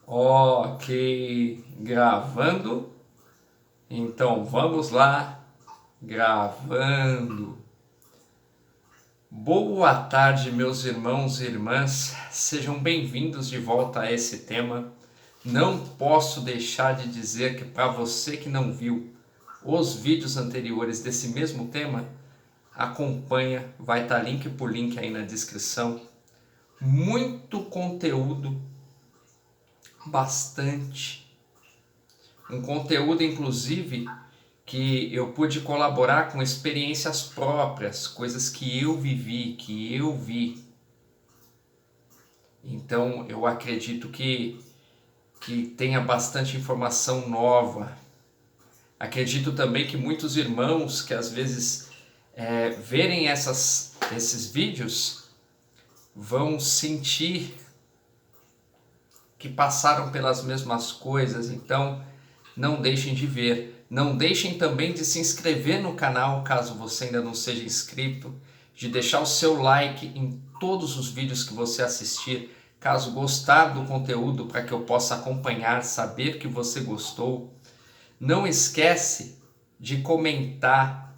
Ok, gravando. Então vamos lá, gravando. Boa tarde, meus irmãos e irmãs. Sejam bem-vindos de volta a esse tema. Não posso deixar de dizer que para você que não viu os vídeos anteriores desse mesmo tema, acompanha, vai estar link por link aí na descrição. Muito conteúdo, bastante. Um conteúdo, inclusive, que eu pude colaborar com experiências próprias, coisas que eu vivi, que eu vi. Então, eu acredito que tenha bastante informação nova. Acredito também que muitos irmãos que às vezes verem esses vídeos vão sentir que passaram pelas mesmas coisas. Então, não deixem de ver. Não deixem também de se inscrever no canal, caso você ainda não seja inscrito, de deixar o seu like em todos os vídeos que você assistir, caso gostar do conteúdo, para que eu possa acompanhar, saber que você gostou. Não esquece de comentar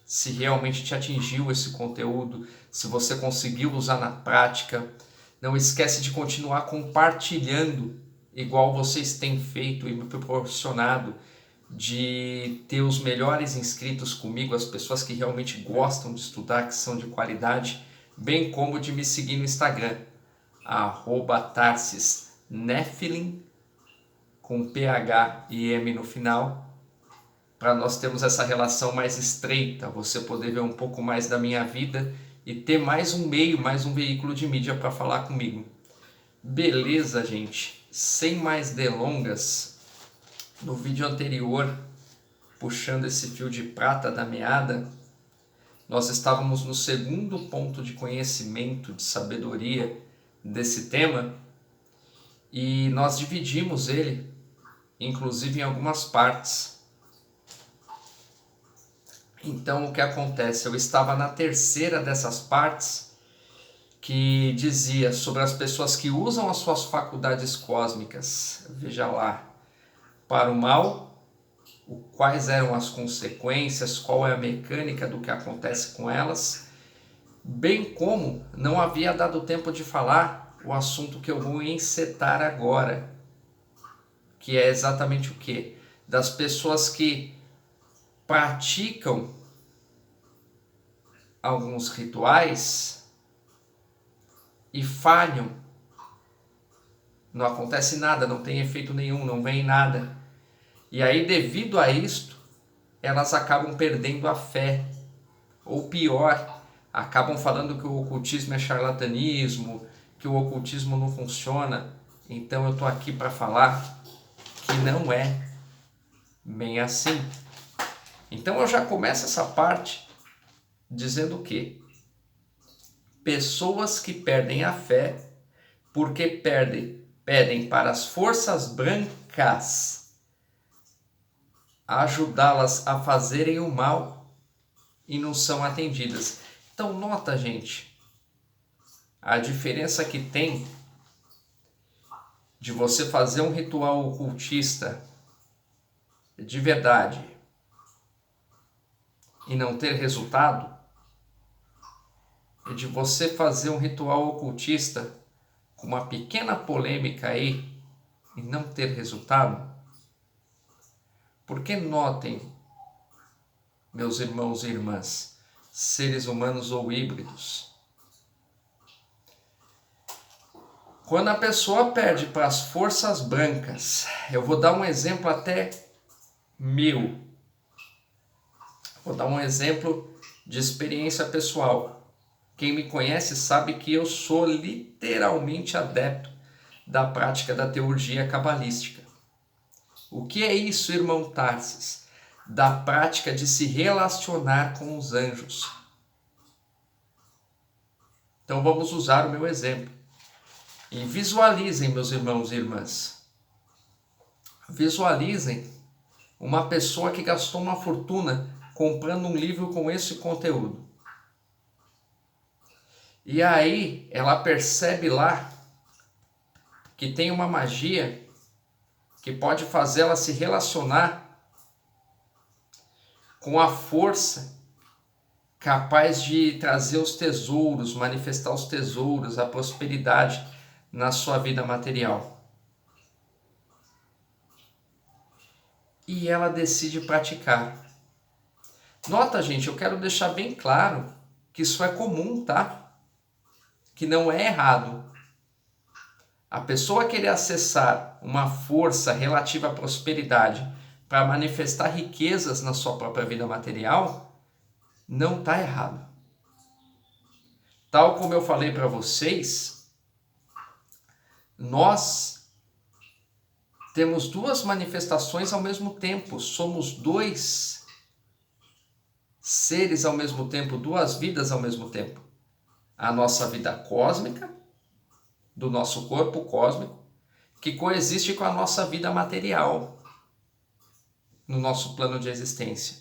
se realmente te atingiu esse conteúdo, se você conseguiu usar na prática. Não esquece de continuar compartilhando, igual vocês têm feito e me proporcionado, de ter os melhores inscritos comigo, as pessoas que realmente gostam de estudar, que são de qualidade, bem como de me seguir no Instagram, @TarcisNephilim, com PH e M no final, para nós termos essa relação mais estreita, você poder ver um pouco mais da minha vida e ter mais um meio, mais um veículo de mídia para falar comigo. Beleza, gente? Sem mais delongas, no vídeo anterior, puxando esse fio de prata da meada, nós estávamos no segundo ponto de conhecimento, de sabedoria desse tema, e nós dividimos ele, inclusive, em algumas partes. Então, o que acontece? Eu estava na terceira dessas partes, que dizia sobre as pessoas que usam as suas faculdades cósmicas, veja lá, para o mal, quais eram as consequências, qual é a mecânica do que acontece com elas, bem como não havia dado tempo de falar o assunto que eu vou encetar agora, que é exatamente o que? Das pessoas que praticam alguns rituais e falham, não acontece nada, não tem efeito nenhum, não vem nada. E aí, devido a isto, elas acabam perdendo a fé. Ou pior, acabam falando que o ocultismo é charlatanismo, que o ocultismo não funciona. Então eu estou aqui para falar que não é bem assim. Então eu já começo essa parte dizendo o quê? Pessoas que perdem a fé porque pedem para as forças brancas ajudá-las a fazerem o mal e não são atendidas. Então nota, gente, a diferença que tem de você fazer um ritual ocultista de verdade e não ter resultado, e de você fazer um ritual ocultista com uma pequena polêmica aí e não ter resultado. Porque notem, meus irmãos e irmãs, seres humanos ou híbridos, quando a pessoa perde para as forças brancas, eu vou dar um exemplo até meu, vou dar um exemplo de experiência pessoal. Quem me conhece sabe que eu sou literalmente adepto da prática da teurgia cabalística. O que é isso, irmão Tarsis? Da prática de se relacionar com os anjos. Então vamos usar o meu exemplo. E visualizem, meus irmãos e irmãs. Visualizem uma pessoa que gastou uma fortuna comprando um livro com esse conteúdo. E aí ela percebe lá que tem uma magia que pode fazê-la se relacionar com a força capaz de trazer os tesouros, manifestar os tesouros, a prosperidade na sua vida material. E ela decide praticar. Nota, gente, eu quero deixar bem claro que isso é comum, tá? Que não é errado. A pessoa querer acessar uma força relativa à prosperidade para manifestar riquezas na sua própria vida material, não está errado. Tal como eu falei para vocês, nós temos duas manifestações ao mesmo tempo. Somos dois seres ao mesmo tempo, duas vidas ao mesmo tempo. A nossa vida cósmica, do nosso corpo cósmico, que coexiste com a nossa vida material, no nosso plano de existência.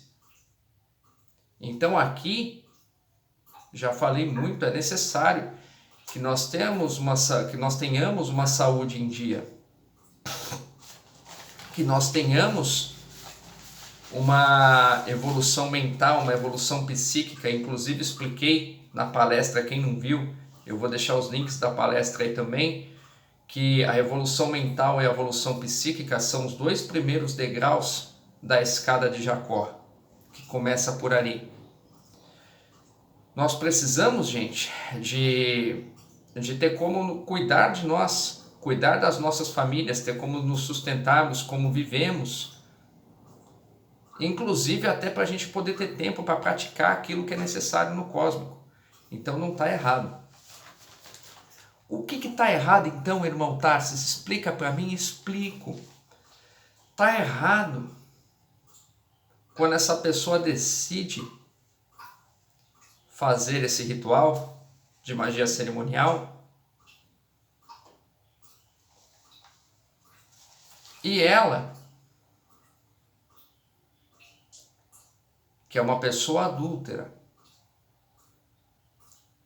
Então aqui, já falei muito, é necessário que nós tenhamos uma saúde em dia, que nós tenhamos uma evolução mental, uma evolução psíquica. Inclusive expliquei na palestra, quem não viu, eu vou deixar os links da palestra aí também, que a evolução mental e a evolução psíquica são os dois primeiros degraus da escada de Jacó, que começa por ali. Nós precisamos, gente, de ter como cuidar de nós, cuidar das nossas famílias, ter como nos sustentarmos, como vivemos, inclusive até para a gente poder ter tempo para praticar aquilo que é necessário no cósmico. Então não está errado. O que está errado então, irmão Tarsis? Explica para mim. Explico. Está errado quando essa pessoa decide fazer esse ritual de magia cerimonial e ela, que é uma pessoa adúltera,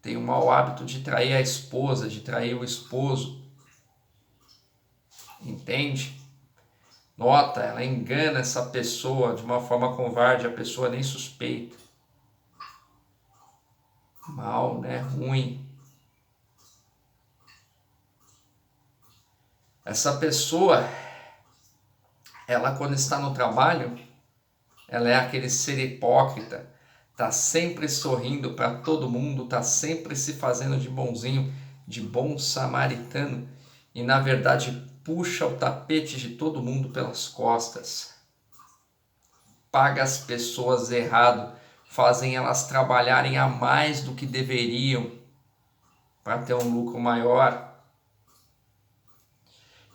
tem o mau hábito de trair a esposa, de trair o esposo, entende? Nota, ela engana essa pessoa de uma forma covarde, a pessoa nem suspeita. Mal, né? Ruim. Essa pessoa, ela quando está no trabalho, ela é aquele ser hipócrita, tá sempre sorrindo para todo mundo, tá sempre se fazendo de bonzinho, de bom samaritano, e na verdade puxa o tapete de todo mundo pelas costas. Paga as pessoas errado, fazem elas trabalharem a mais do que deveriam para ter um lucro maior.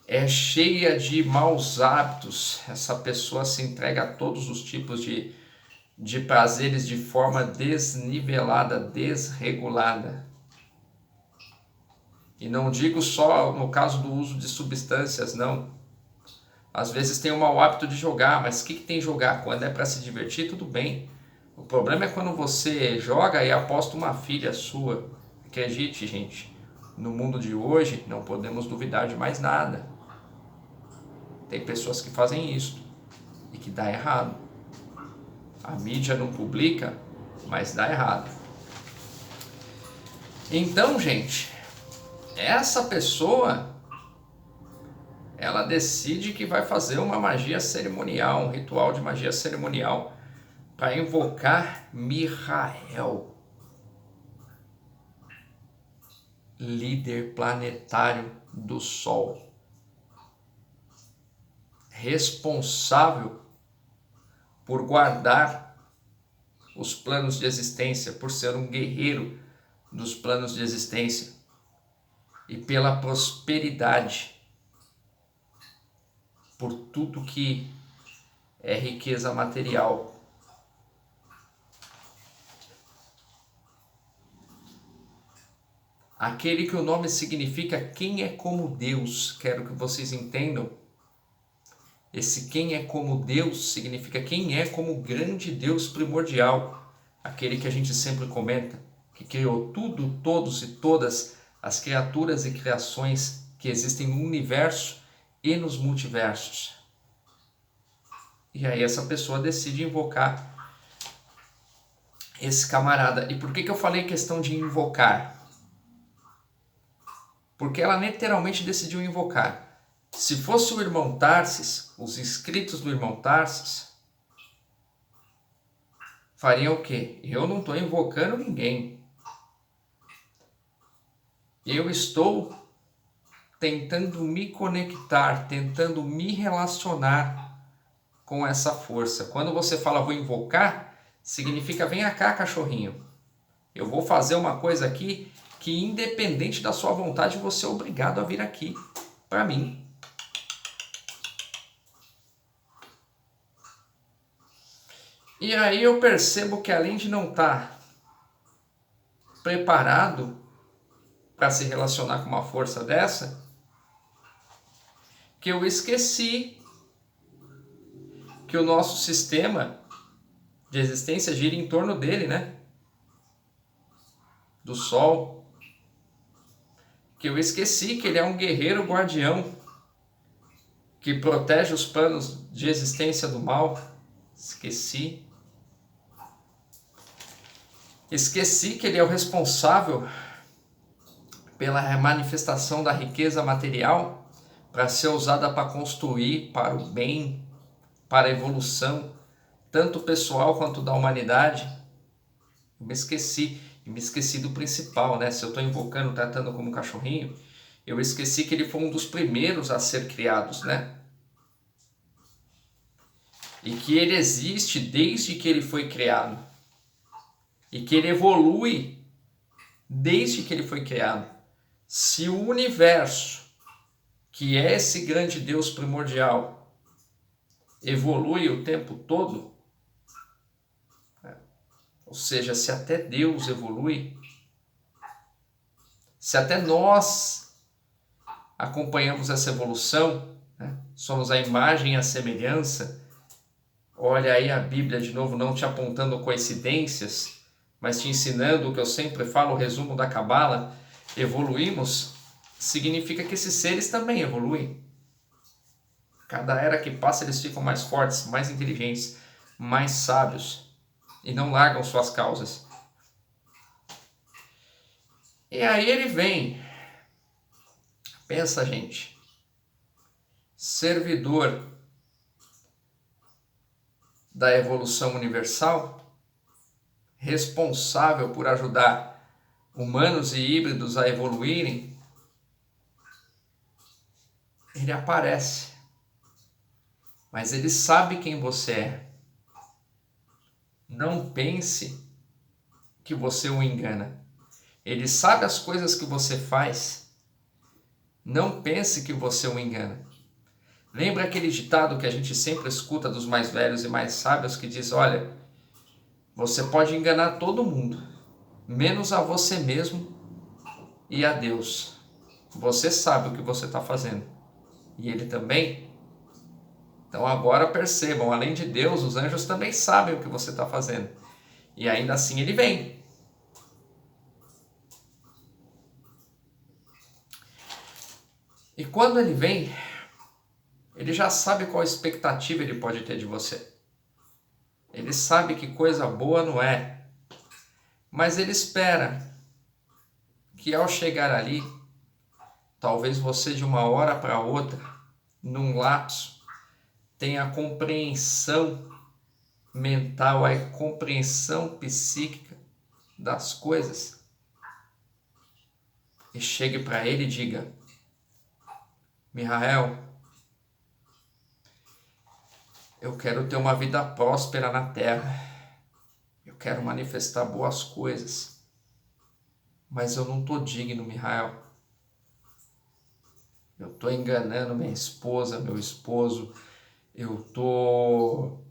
É cheia de maus hábitos, essa pessoa se entrega a todos os tipos de prazeres de forma desnivelada, desregulada. E não digo só no caso do uso de substâncias, não. Às vezes tem o mau hábito de jogar, mas o que tem jogar? Quando é para se divertir, tudo bem. O problema é quando você joga e aposta uma filha sua. Acredite, gente, no mundo de hoje não podemos duvidar de mais nada. Tem pessoas que fazem isso e que dá errado. A mídia não publica, mas dá errado. Então, gente, essa pessoa, ela decide que vai fazer uma magia cerimonial, um ritual de magia cerimonial, para invocar Mihael, líder planetário do Sol, responsável por guardar os planos de existência, por ser um guerreiro dos planos de existência e pela prosperidade, por tudo que é riqueza material. Aquele que o nome significa quem é como Deus. Quero que vocês entendam. Esse quem é como Deus significa quem é como o grande Deus primordial. Aquele que a gente sempre comenta, que criou tudo, todos e todas as criaturas e criações que existem no universo e nos multiversos. E aí essa pessoa decide invocar esse camarada. E por que eu falei questão de invocar? Porque ela literalmente decidiu invocar. Se fosse o irmão Tarsis, os inscritos do irmão Tarsis, fariam o quê? Eu não estou invocando ninguém. Eu estou tentando me conectar, tentando me relacionar com essa força. Quando você fala vou invocar, significa venha cá, cachorrinho. Eu vou fazer uma coisa aqui que, independente da sua vontade, você é obrigado a vir aqui para mim. E aí eu percebo que, além de não estar preparado para se relacionar com uma força dessa, que eu esqueci que o nosso sistema de existência gira em torno dele, né? Do Sol. Que eu esqueci que ele é um guerreiro guardião que protege os planos de existência do mal. Esqueci que ele é o responsável pela manifestação da riqueza material para ser usada para construir para o bem, para a evolução, tanto pessoal quanto da humanidade. Eu me esqueci do principal, né? Se eu estou invocando, tratando como um cachorrinho, eu esqueci que ele foi um dos primeiros a ser criados, né? E que ele existe desde que ele foi criado. E que ele evolui desde que ele foi criado. Se o universo, que é esse grande Deus primordial, evolui o tempo todo, ou seja, se até Deus evolui, se até nós acompanhamos essa evolução, né? Somos a imagem e a semelhança. Olha aí a Bíblia de novo, não te apontando coincidências, mas te ensinando o que eu sempre falo, o resumo da Cabala. Evoluímos, significa que esses seres também evoluem. Cada era que passa eles ficam mais fortes, mais inteligentes, mais sábios e não largam suas causas. E aí ele vem, pensa, gente, servidor da evolução universal, responsável por ajudar humanos e híbridos a evoluírem, ele aparece. Mas ele sabe quem você é. Não pense que você o engana. Ele sabe as coisas que você faz. Não pense que você o engana. Lembra aquele ditado que a gente sempre escuta dos mais velhos e mais sábios que diz, olha, você pode enganar todo mundo, menos a você mesmo e a Deus. Você sabe o que você está fazendo. E ele também. Então agora percebam, além de Deus, os anjos também sabem o que você está fazendo. E ainda assim ele vem. E quando ele vem, ele já sabe qual expectativa ele pode ter de você. Ele sabe que coisa boa não é. Mas ele espera que ao chegar ali, talvez você de uma hora para outra, num lapso, tenha a compreensão mental, a compreensão psíquica das coisas. E chegue para ele e diga, Mihael, eu quero ter uma vida próspera na Terra. Eu quero manifestar boas coisas. Mas eu não estou digno, Mihael. Eu estou enganando minha esposa, meu esposo. Eu estou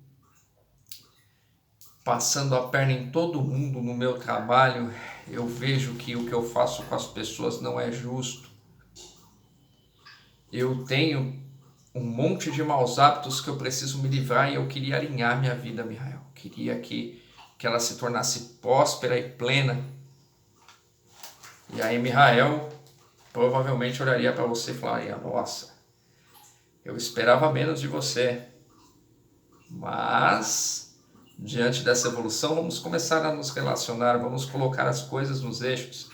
passando a perna em todo mundo no meu trabalho. Eu vejo que o que eu faço com as pessoas não é justo. Eu tenho um monte de maus hábitos que eu preciso me livrar e eu queria alinhar minha vida, Mihael. Eu queria que ela se tornasse próspera e plena. E aí Mihael provavelmente olharia para você e falaria: nossa, eu esperava menos de você. Mas, diante dessa evolução, vamos começar a nos relacionar, vamos colocar as coisas nos eixos.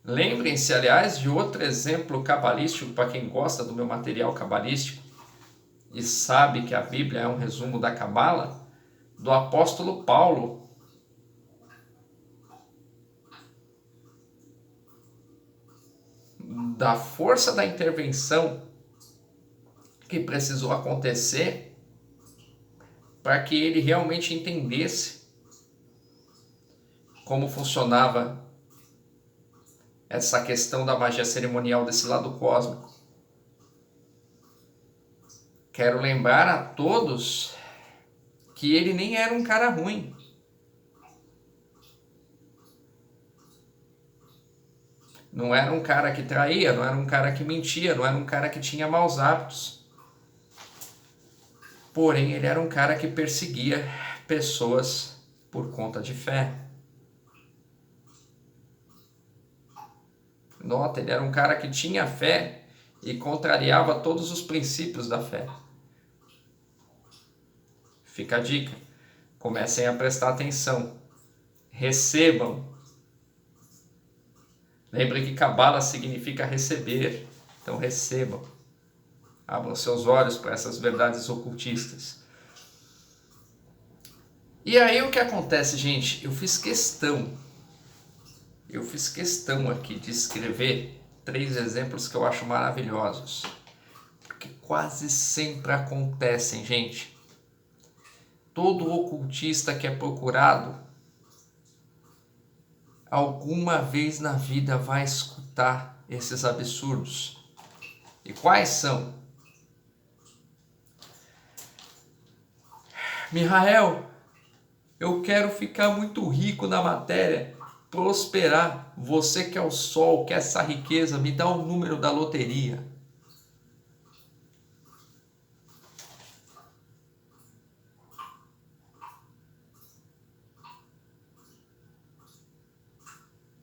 Lembrem-se, aliás, de outro exemplo cabalístico, para quem gosta do meu material cabalístico e sabe que a Bíblia é um resumo da Cabala, do apóstolo Paulo. Da força da intervenção que precisou acontecer para que ele realmente entendesse como funcionava essa questão da magia cerimonial desse lado cósmico. Quero lembrar a todos que ele nem era um cara ruim. Não era um cara que traía, não era um cara que mentia, não era um cara que tinha maus hábitos. Porém, ele era um cara que perseguia pessoas por conta de fé. Nota, ele era um cara que tinha fé e contrariava todos os princípios da fé. Fica a dica. Comecem a prestar atenção. Recebam. Lembrem que Cabala significa receber. Então recebam. Abram seus olhos para essas verdades ocultistas. E aí o que acontece, gente? Eu fiz questão aqui de escrever 3 exemplos que eu acho maravilhosos. Porque quase sempre acontecem, gente. Todo ocultista que é procurado, alguma vez na vida vai escutar esses absurdos. E quais são? Mihael, eu quero ficar muito rico na matéria, prosperar. Você que é o sol, quer essa riqueza, me dá o número da loteria.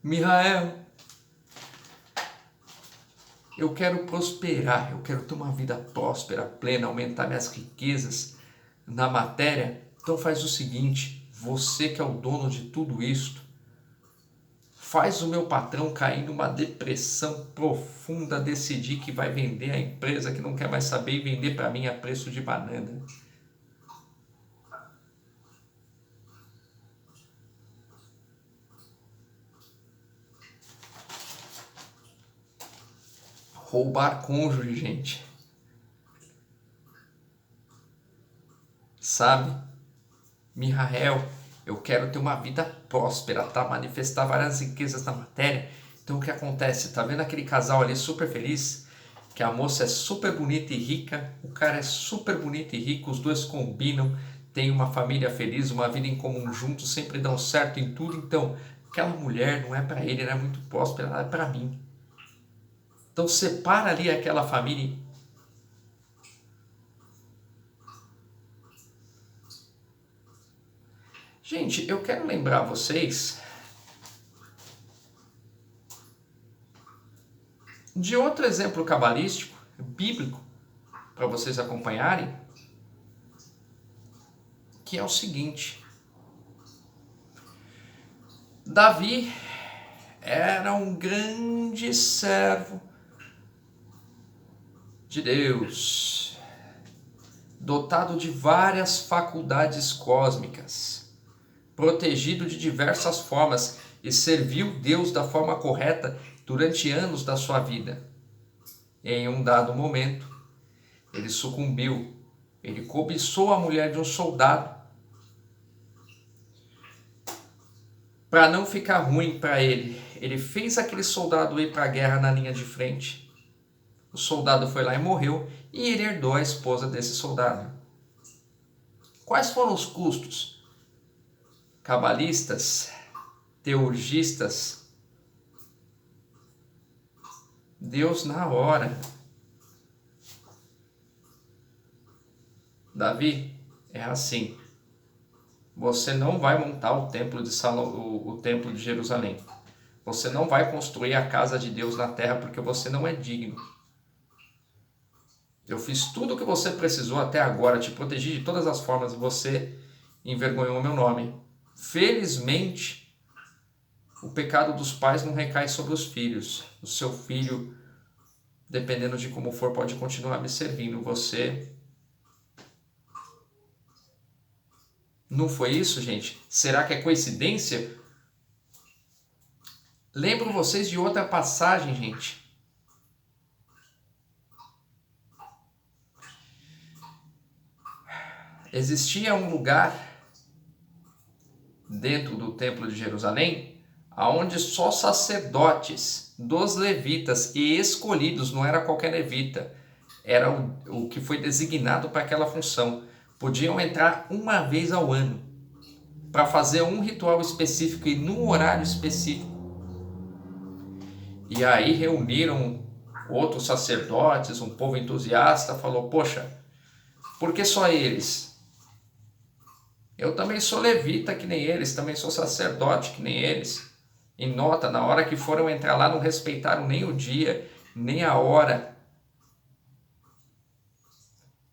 Mihael, eu quero prosperar, eu quero ter uma vida próspera, plena, aumentar minhas riquezas na matéria. Então faz o seguinte, você que é o dono de tudo isto, faz o meu patrão cair numa depressão profunda, decidir que vai vender a empresa, que não quer mais saber e vender para mim a preço de banana. Roubar cônjuge, gente. Sabe? Mihael, eu quero ter uma vida próspera, tá? Manifestar várias riquezas na matéria. Então o que acontece? Tá vendo aquele casal ali super feliz? Que a moça é super bonita e rica, o cara é super bonito e rico, os dois combinam, tem uma família feliz, uma vida em comum juntos, sempre dão certo em tudo. Então, aquela mulher não é para ele, ela é muito próspera, ela é para mim. Então separa ali aquela família. Gente, eu quero lembrar vocês de outro exemplo cabalístico, bíblico, para vocês acompanharem, que é o seguinte. Davi era um grande servo de Deus, dotado de várias faculdades cósmicas, protegido de diversas formas e serviu Deus da forma correta durante anos da sua vida. Em um dado momento, ele sucumbiu, ele cobiçou a mulher de um soldado. Para não ficar ruim para ele, ele fez aquele soldado ir para a guerra na linha de frente. O soldado foi lá e morreu, e ele herdou a esposa desse soldado. Quais foram os custos? Cabalistas, teurgistas, Deus na hora. Davi, é assim. você não vai montar o templo de o templo de Jerusalém. Você não vai construir a casa de Deus na terra porque você não é digno. Eu fiz tudo o que você precisou até agora, te protegi de todas as formas e você envergonhou o meu nome. Felizmente, o pecado dos pais não recai sobre os filhos. O seu filho, dependendo de como for, pode continuar me servindo. Você... Não foi isso, gente? Será que é coincidência? Lembro vocês de outra passagem, gente. Existia um lugar dentro do Templo de Jerusalém onde só sacerdotes dos levitas e escolhidos, não era qualquer levita, era o que foi designado para aquela função, podiam entrar uma vez ao ano para fazer um ritual específico e num horário específico. E aí reuniram outros sacerdotes, um povo entusiasta, falou: poxa, por que só eles? Eu também sou levita que nem eles, também sou sacerdote que nem eles. E nota, na hora que foram entrar lá não respeitaram nem o dia, nem a hora.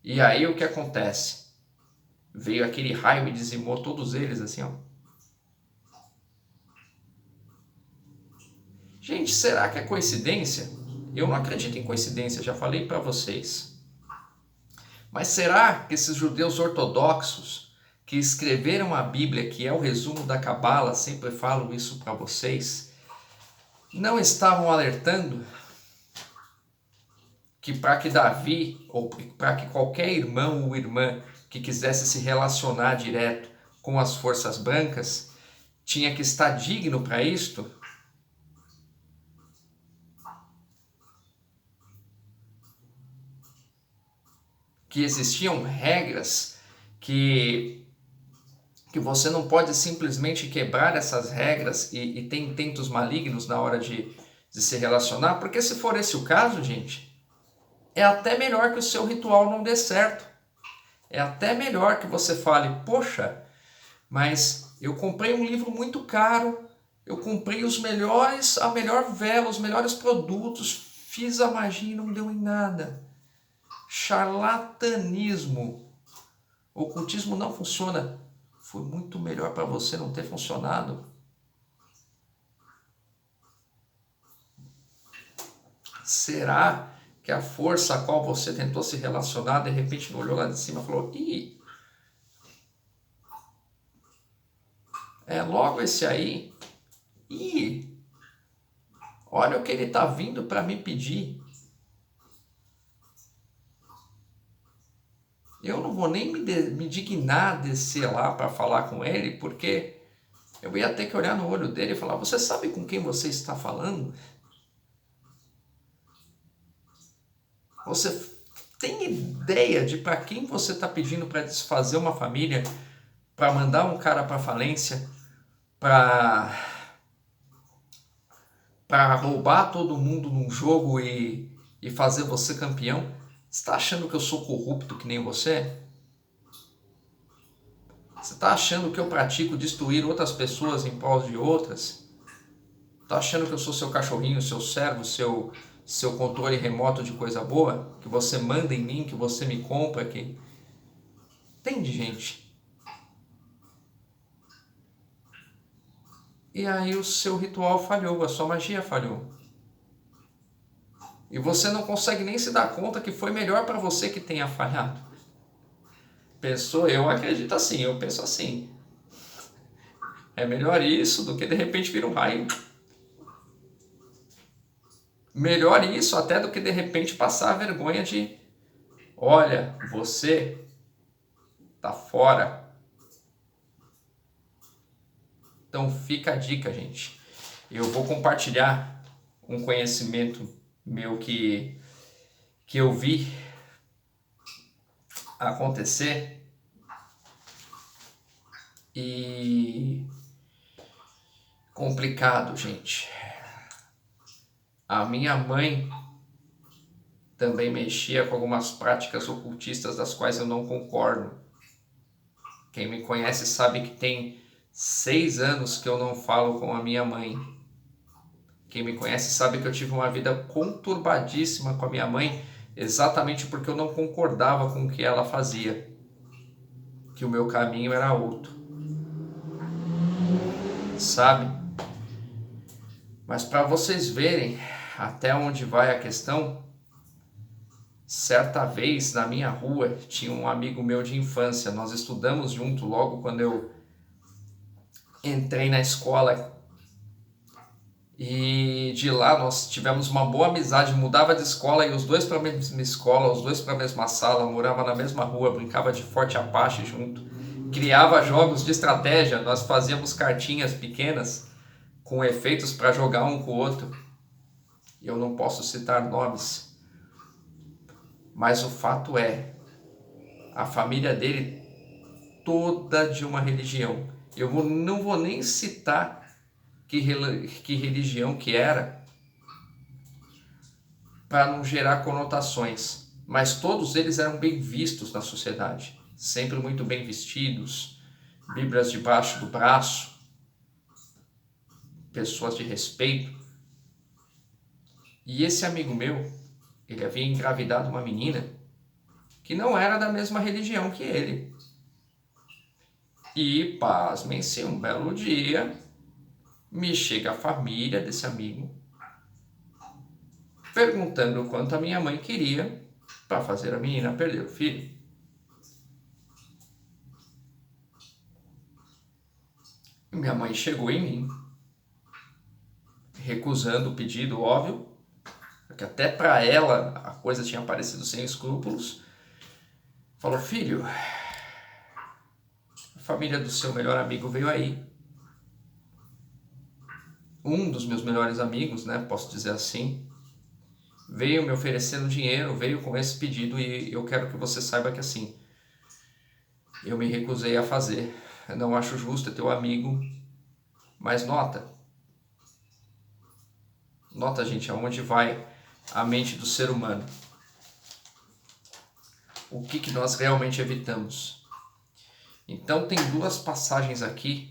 E aí o que acontece? Veio aquele raio e dizimou todos eles assim, ó. Gente, será que é coincidência? Eu não acredito em coincidência, já falei para vocês. Mas será que esses judeus ortodoxos que escreveram a Bíblia, que é o resumo da Cabala, sempre falo isso para vocês, não estavam alertando que para que Davi, ou para que qualquer irmão ou irmã que quisesse se relacionar direto com as forças brancas, tinha que estar digno para isto? Que existiam regras que você não pode simplesmente quebrar essas regras e ter intentos malignos na hora de se relacionar, porque se for esse o caso, gente, é até melhor que o seu ritual não dê certo. É até melhor que você fale: poxa, mas eu comprei um livro muito caro, eu comprei os melhores, a melhor vela, os melhores produtos, fiz a magia e não deu em nada. Charlatanismo. O ocultismo não funciona. Foi muito melhor para você não ter funcionado. Será que a força a qual você tentou se relacionar, de repente não olhou lá de cima e falou: ih, é logo esse aí? Ih, olha o que ele está vindo para me pedir. Eu não vou nem me dignar descer lá para falar com ele, porque eu ia ter que olhar no olho dele e falar: você sabe com quem você está falando? Você tem ideia de para quem você está pedindo para desfazer uma família, para mandar um cara para falência, para roubar todo mundo num jogo e fazer você campeão? Você está achando que eu sou corrupto que nem você? Você está achando que eu pratico destruir outras pessoas em prol de outras? Está achando que eu sou seu cachorrinho, seu servo, seu controle remoto de coisa boa? Que você manda em mim, que você me compra? Que... Entende, gente? E aí o seu ritual falhou, a sua magia falhou. E você não consegue nem se dar conta que foi melhor para você que tenha falhado. Pensou? Eu acredito assim, eu penso assim. É melhor isso do que de repente vir um raio. Melhor isso até do que de repente passar a vergonha de: olha, você tá fora. Então fica a dica, gente. Eu vou compartilhar um conhecimento meu que eu vi acontecer e complicado, gente. A minha mãe também mexia com algumas práticas ocultistas das quais eu não concordo. Quem me conhece sabe que tem 6 anos que eu não falo com a minha mãe. Quem me conhece sabe que eu tive uma vida conturbadíssima com a minha mãe, exatamente porque eu não concordava com o que ela fazia, que o meu caminho era outro, sabe? Mas para vocês verem até onde vai a questão, certa vez na minha rua tinha um amigo meu de infância, nós estudamos junto logo quando eu entrei na escola. E de lá nós tivemos uma boa amizade, mudava de escola e os dois para a mesma escola, os dois para a mesma sala, morava na mesma rua, brincava de Forte Apache junto, criava jogos de estratégia, nós fazíamos cartinhas pequenas com efeitos para jogar um com o outro. Eu não posso citar nomes, mas o fato é, a família dele toda de uma religião. Não vou nem citar que religião que era, para não gerar conotações, mas todos eles eram bem vistos na sociedade, sempre muito bem vestidos, bíblias debaixo do braço, pessoas de respeito. E esse amigo meu, ele havia engravidado uma menina que não era da mesma religião que ele. E, pasmem-se, um belo dia, me chega a família desse amigo perguntando o quanto a minha mãe queria para fazer a menina perder o filho. Minha mãe chegou em mim, recusando o pedido, óbvio, porque até para ela a coisa tinha parecido sem escrúpulos. Falou: filho, a família do seu melhor amigo veio aí. Um dos meus melhores amigos, né, posso dizer assim, veio me oferecendo dinheiro, veio com esse pedido e eu quero que você saiba que assim, eu me recusei a fazer. Eu não acho justo, é teu amigo, mas nota, gente, aonde vai a mente do ser humano. O que nós realmente evitamos? Então tem 2 passagens aqui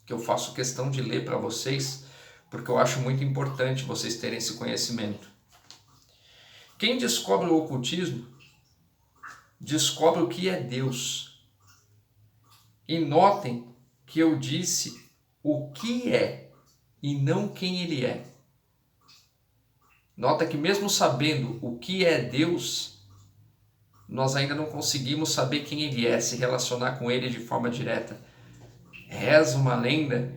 que eu faço questão de ler para vocês, porque eu acho muito importante vocês terem esse conhecimento. Quem descobre o ocultismo, descobre o que é Deus. E notem que eu disse o que é e não quem ele é. Nota que mesmo sabendo o que é Deus, nós ainda não conseguimos saber quem ele é, se relacionar com ele de forma direta. Reza uma lenda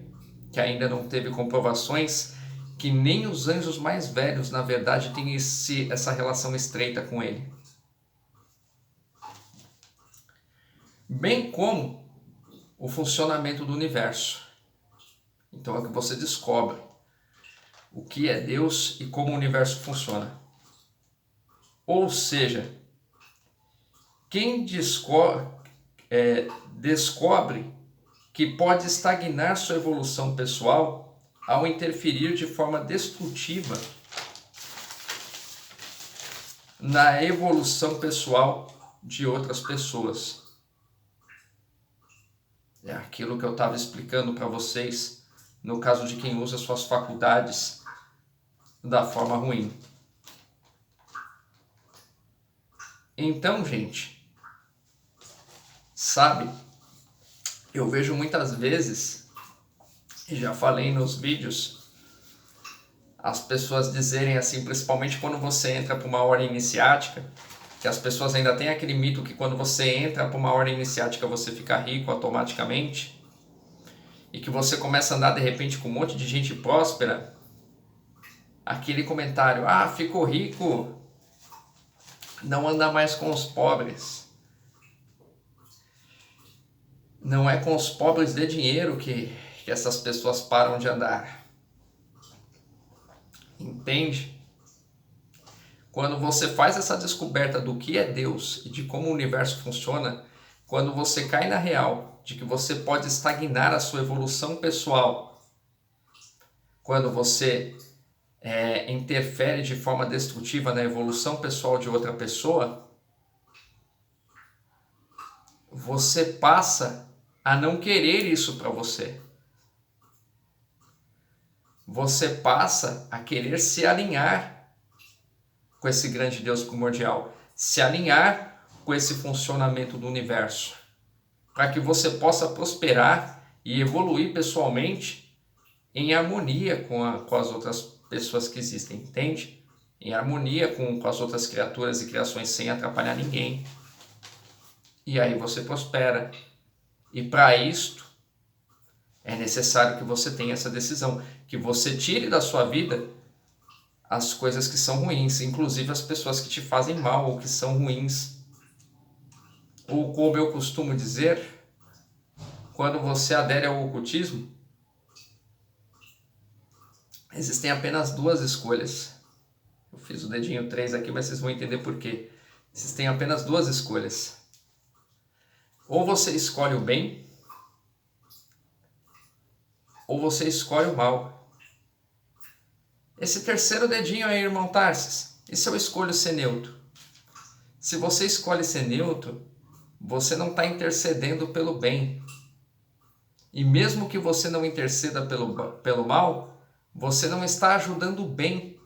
que ainda não teve comprovações que nem os anjos mais velhos, na verdade, têm essa relação estreita com ele. Bem como o funcionamento do universo. Então é que você descobre o que é Deus e como o universo funciona. Ou seja, quem descobre que pode estagnar sua evolução pessoal ao interferir de forma destrutiva na evolução pessoal de outras pessoas. É aquilo que eu estava explicando para vocês no caso de quem usa suas faculdades da forma ruim. Então, gente, sabe, eu vejo muitas vezes, e já falei nos vídeos, as pessoas dizerem assim, principalmente quando você entra para uma ordem iniciática, que as pessoas ainda têm aquele mito que quando você entra para uma ordem iniciática você fica rico automaticamente, e que você começa a andar de repente com um monte de gente próspera, aquele comentário: ah, ficou rico, não anda mais com os pobres. Não é com os pobres de dinheiro que essas pessoas param de andar. Entende? Quando você faz essa descoberta do que é Deus e de como o universo funciona, quando você cai na real de que você pode estagnar a sua evolução pessoal, quando você interfere de forma destrutiva na evolução pessoal de outra pessoa, você passa a não querer isso para você. Você passa a querer se alinhar com esse grande Deus primordial, se alinhar com esse funcionamento do universo, para que você possa prosperar e evoluir pessoalmente em harmonia com as outras pessoas que existem, entende? Em harmonia com as outras criaturas e criações, sem atrapalhar ninguém. E aí você prospera. E para isto, é necessário que você tenha essa decisão, que você tire da sua vida as coisas que são ruins, inclusive as pessoas que te fazem mal ou que são ruins. Ou como eu costumo dizer, quando você adere ao ocultismo, existem apenas duas escolhas. Eu fiz o dedinho 3 aqui, mas vocês vão entender por quê. Existem apenas duas escolhas. Ou você escolhe o bem, ou você escolhe o mal. Esse terceiro dedinho aí, irmão Tarsis, e se eu escolho ser neutro? Se você escolhe ser neutro, você não está intercedendo pelo bem. E mesmo que você não interceda pelo mal, você não está ajudando o bem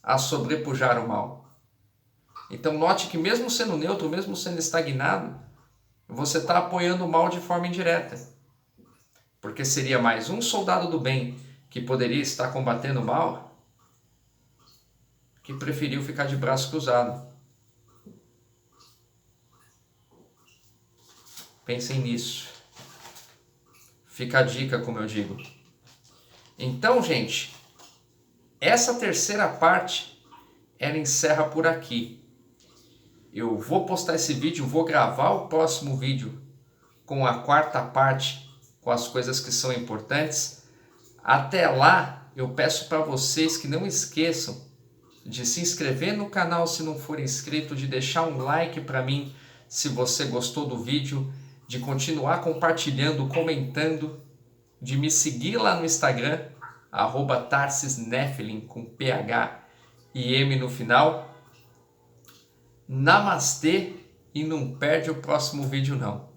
a sobrepujar o mal. Então note que mesmo sendo neutro, mesmo sendo estagnado, você está apoiando o mal de forma indireta. Porque seria mais um soldado do bem que poderia estar combatendo o mal, que preferiu ficar de braço cruzado. Pensem nisso. Fica a dica, como eu digo. Então, gente, essa terceira parte, ela encerra por aqui. Eu vou postar esse vídeo, vou gravar o próximo vídeo com a quarta parte, com as coisas que são importantes. Até lá, eu peço para vocês que não esqueçam de se inscrever no canal se não for inscrito, de deixar um like para mim se você gostou do vídeo, de continuar compartilhando, comentando, de me seguir lá no Instagram, @TarcisNephilim, com PH e M no final. Namastê e não perde o próximo vídeo não.